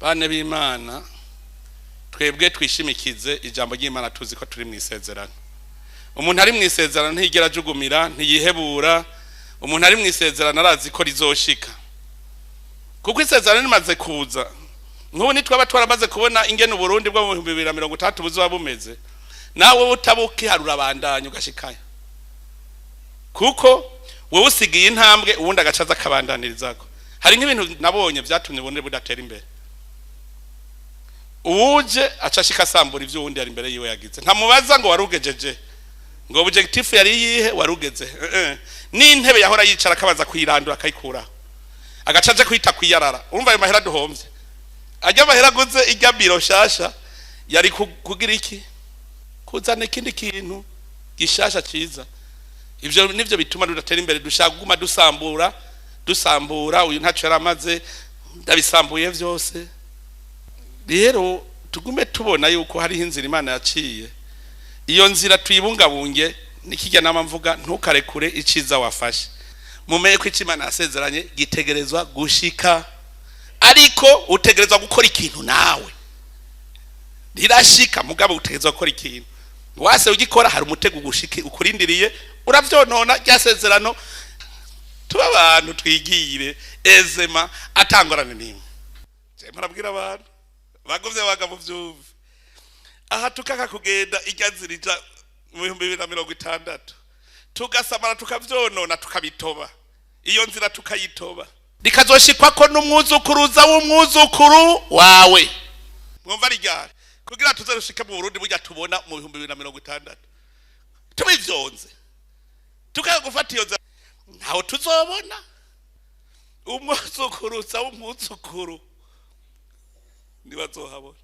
bane b'Imana twebwe twishimikize ijambo ry'Imana tuzi ko turi mu isezerano. Umuntu ari mu isezerano ntigera jugumira ntiyihebura, umuntu ari mu isezerano arazi ko rizoshika kuko isezerano rimaze kuza. Nk'ubu nitwaba twaramaze kubona ingene Uburundi bwo mu 2030 buzoba bumeze, nawe utabuki harura bandanye ugashikaya kuko wewe usigiye intambwe ubundi agacaza akabandanirizago. Hari nk'ibintu nabonye byatumye Uburundi budatera imbere. Uje acashika sambura ivyo wundi yari imbere yiwe yagize, ntamubaza ngo warugejeje ngo objective yari yihe warugeze. N'intebe yahora yicara akabaza kwirandura akayikura agacaje kwita kwiyarara. Urumva ayo mahera duhomvye, ajya mahera guze ijya biro shasha yari kugira iki, kuzana ikindi kintu gishasha ciza. Ivyo nivyo bituma dudatera imbere, dushaka kuguma dusambura uyu ntaco yaramaze ndabisambuye vyose. Rero tugume tubona yuko hari inzira Imana yaciye, iyo nzira tuyibungabunge. Nikijya nama mvuga ntukarekure iciza wafashe, mumenye ko Imana yasezeranye gitegerezwa gushika, ariko utegerezwa gukora ikintu nawe rirashika. Mugabo utegerezwa gukora ikintu, wase ugikora hari umutego gushike ukurindiriye uravyonona ryasezerano. Tuba abantu twigire ezema atangorane nimwe. Je marabwira abantu baguvye bagabo vyuve aha tukaka kugenda igazirija mu 2060 tugasamara tukavyonona tukabitoba, iyo nzira tukayitoba rikazoshikwa ko n'umwuzukuruza w'umwuzukuru wawe. Mwumva rigara kugira tuzarushika mu Burundi burya tubona mu 2060 tubivyonze tukagufata iyo nzira ntaho tuzobona umwuzukuruza w'umwuzukuru nibazohabona.